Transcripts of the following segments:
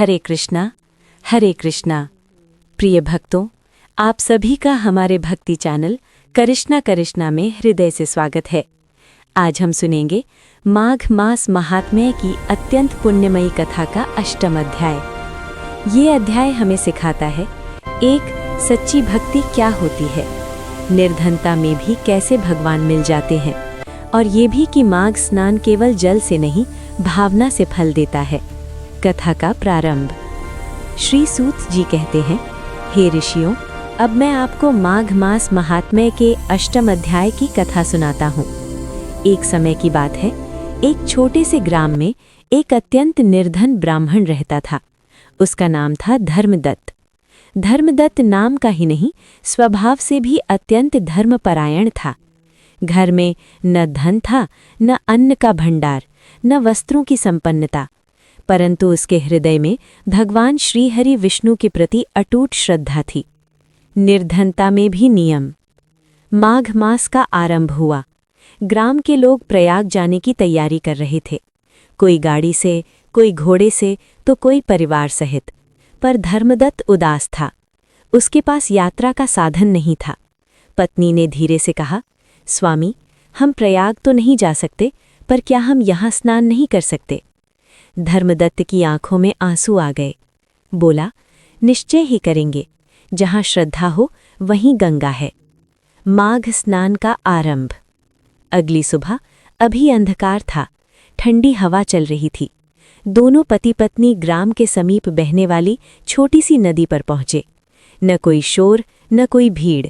हरे कृष्णा। प्रिय भक्तों, आप सभी का हमारे भक्ति चैनल करिश्ना में हृदय से स्वागत है। आज हम सुनेंगे माघ मास महात्म्य की अत्यंत पुण्यमयी कथा का 8वां अध्याय। ये अध्याय हमें सिखाता है एक सच्ची भक्ति क्या होती है, निर्धनता में भी कैसे भगवान मिल जाते हैं, और ये भी कि माघ स्नान केवल जल से नहीं भावना से फल देता है। कथा का प्रारंभ। श्री सूत जी कहते हैं, हे ऋषियों, अब मैं आपको माघ मास महात्म्य के 8वें अध्याय की कथा सुनाता हूँ। एक समय की बात है, एक छोटे से ग्राम में एक अत्यंत निर्धन ब्राह्मण रहता था। उसका नाम था धर्मदत्त। धर्मदत्त नाम का ही नहीं, स्वभाव से भी अत्यंत धर्मपरायण था। घर में न धन था, न अन्न का भंडार, न वस्त्रों की संपन्नता, परंतु उसके हृदय में भगवान श्रीहरि विष्णु के प्रति अटूट श्रद्धा थी। निर्धनता में भी नियम। माघ मास का आरंभ हुआ। ग्राम के लोग प्रयाग जाने की तैयारी कर रहे थे, कोई गाड़ी से, कोई घोड़े से, तो कोई परिवार सहित। पर धर्मदत्त उदास था, उसके पास यात्रा का साधन नहीं था। पत्नी ने धीरे से कहा, स्वामी, हम प्रयाग तो नहीं जा सकते, पर क्या हम यहाँ स्नान नहीं कर सकते? धर्मदत्त की आंखों में आंसू आ गए। बोला, निश्चय ही करेंगे, जहाँ श्रद्धा हो वहीं गंगा है। माघ स्नान का आरंभ। अगली सुबह अभी अंधकार था, ठंडी हवा चल रही थी। दोनों पति पत्नी ग्राम के समीप बहने वाली छोटी सी नदी पर पहुंचे। न कोई शोर, न कोई भीड़।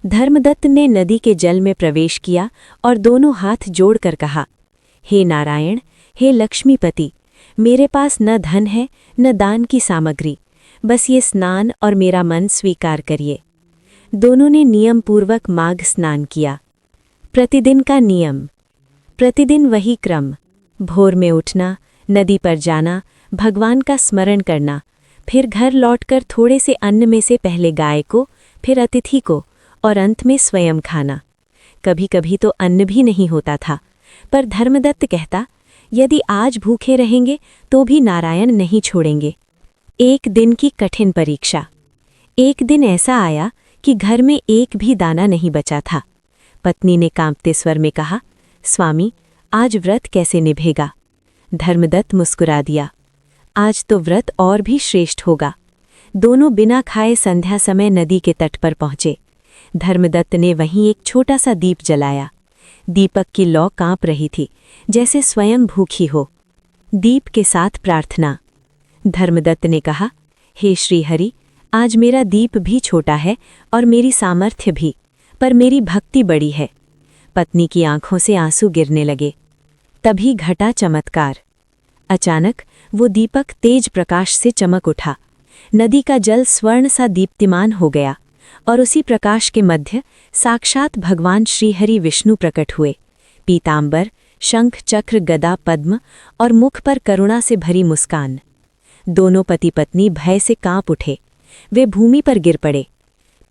धर्मदत्त ने नदी के जल में प्रवेश किया और दोनों हाथ जोड़कर कहा, हे नारायण, हे लक्ष्मीपति, मेरे पास न धन है, न दान की सामग्री, बस ये स्नान और मेरा मन स्वीकार करिए। दोनों ने नियम पूर्वक माघ स्नान किया। प्रतिदिन का नियम, प्रतिदिन वही क्रम। भोर में उठना, नदी पर जाना, भगवान का स्मरण करना, फिर घर लौटकर थोड़े से अन्न में से पहले गाय को, फिर अतिथि को, और अंत में स्वयं खाना। कभी कभी तो अन्न भी नहीं होता था, पर धर्मदत्त कहता, यदि आज भूखे रहेंगे तो भी नारायण नहीं छोड़ेंगे। एक दिन की कठिन परीक्षा। एक दिन ऐसा आया कि घर में एक भी दाना नहीं बचा था। पत्नी ने कांपते स्वर में कहा, स्वामी, आज व्रत कैसे निभेगा? धर्मदत्त मुस्कुरा दिया, आज तो व्रत और भी श्रेष्ठ होगा। दोनों बिना खाए संध्या समय नदी के तट पर पहुंचे। धर्मदत्त ने वहीं एक छोटा सा दीप जलाया। दीपक की लौ कांप रही थी, जैसे स्वयं भूखी हो। दीप के साथ प्रार्थना। धर्मदत्त ने कहा, हे श्रीहरि, आज मेरा दीप भी छोटा है और मेरी सामर्थ्य भी, पर मेरी भक्ति बड़ी है। पत्नी की आंखों से आंसू गिरने लगे। तभी घटा चमत्कार। अचानक वो दीपक तेज प्रकाश से चमक उठा। नदी का जल स्वर्ण सा दीप्तिमान हो गया और उसी प्रकाश के मध्य साक्षात भगवान श्रीहरि विष्णु प्रकट हुए। पीतांबर, शंख, चक्र, गदा, पद्म और मुख पर करुणा से भरी मुस्कान। दोनों पति पत्नी भय से कांप उठे। वे भूमि पर गिर पड़े।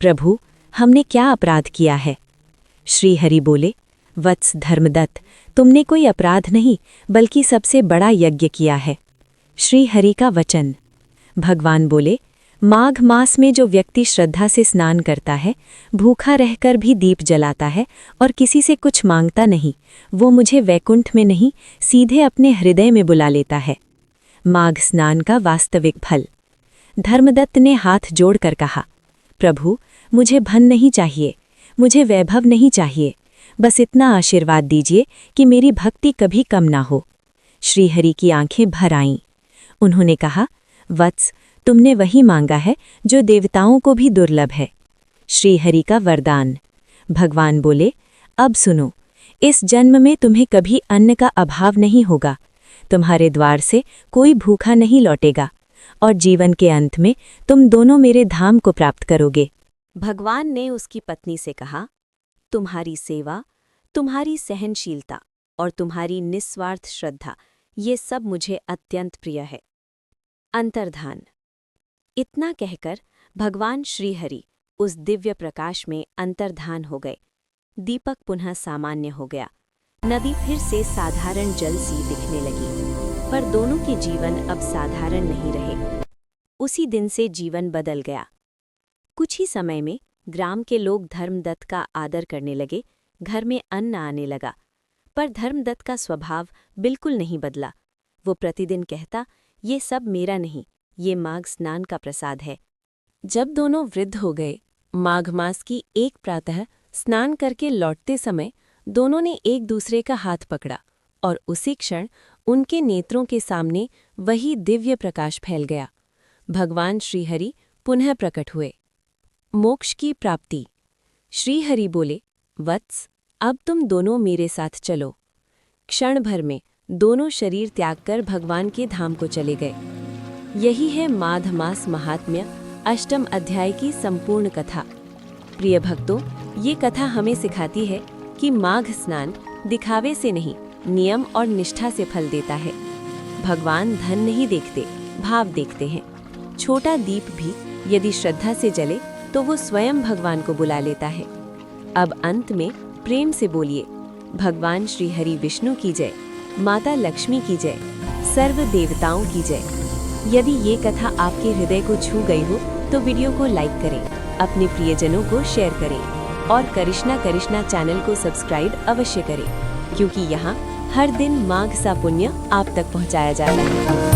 प्रभु, हमने क्या अपराध किया है? श्रीहरि बोले, वत्स धर्मदत्त, तुमने कोई अपराध नहीं, बल्कि सबसे बड़ा यज्ञ किया है। श्रीहरि का वचन। भगवान बोले, माघ मास में जो व्यक्ति श्रद्धा से स्नान करता है, भूखा रहकर भी दीप जलाता है और किसी से कुछ मांगता नहीं, वो मुझे वैकुंठ में नहीं, सीधे अपने हृदय में बुला लेता है। माघ स्नान का वास्तविक फल। धर्मदत्त ने हाथ जोड़कर कहा, प्रभु, मुझे धन नहीं चाहिए, मुझे वैभव नहीं चाहिए, बस इतना आशीर्वाद दीजिए कि मेरी भक्ति कभी कम ना हो। श्रीहरि की आंखें भर आईं। उन्होंने कहा, वत्स, तुमने वही मांगा है जो देवताओं को भी दुर्लभ है। श्रीहरि का वरदान। भगवान बोले, अब सुनो, इस जन्म में तुम्हें कभी अन्न का अभाव नहीं होगा, तुम्हारे द्वार से कोई भूखा नहीं लौटेगा, और जीवन के अंत में तुम दोनों मेरे धाम को प्राप्त करोगे। भगवान ने उसकी पत्नी से कहा, तुम्हारी सेवा, तुम्हारी सहनशीलता और तुम्हारी निस्वार्थ श्रद्धा, ये सब मुझे अत्यंत प्रिय है। अंतर्धान। इतना कहकर भगवान श्रीहरि उस दिव्य प्रकाश में अंतर्धान हो गए। दीपक पुनः सामान्य हो गया। नदी फिर से साधारण जल सी दिखने लगी। पर दोनों के जीवन अब साधारण नहीं रहे। उसी दिन से जीवन बदल गया। कुछ ही समय में ग्राम के लोग धर्मदत्त का आदर करने लगे, घर में अन्न आने लगा। पर धर्मदत्त का स्वभाव बिल्कुल नहीं बदला। वो प्रतिदिन कहता, ये सब मेरा नहीं, ये माघ स्नान का प्रसाद है। जब दोनों वृद्ध हो गए, माघ मास की एक प्रातः स्नान करके लौटते समय दोनों ने एक दूसरे का हाथ पकड़ा और उसी क्षण उनके नेत्रों के सामने वही दिव्य प्रकाश फैल गया। भगवान श्रीहरि पुनः प्रकट हुए। मोक्ष की प्राप्ति। श्रीहरि बोले, वत्स, अब तुम दोनों मेरे साथ चलो। क्षण भर में दोनों शरीर त्याग कर भगवान के धाम को चले गए। यही है माघ मास महात्म्य अष्टम अध्याय की संपूर्ण कथा। प्रिय भक्तों, ये कथा हमें सिखाती है कि माघ स्नान दिखावे से नहीं, नियम और निष्ठा से फल देता है। भगवान धन नहीं देखते, भाव देखते हैं। छोटा दीप भी यदि श्रद्धा से जले तो वो स्वयं भगवान को बुला लेता है। अब अंत में प्रेम से बोलिए, भगवान श्री हरि विष्णु की जय, माता लक्ष्मी की जय, सर्व देवताओं की जय। यदि ये कथा आपके हृदय को छू गई हो तो वीडियो को लाइक करें, अपने प्रियजनों को शेयर करें और करिश्ना चैनल को सब्सक्राइब अवश्य करें, क्योंकि यहाँ हर दिन माघ सा पुण्य आप तक पहुँचाया जाता है।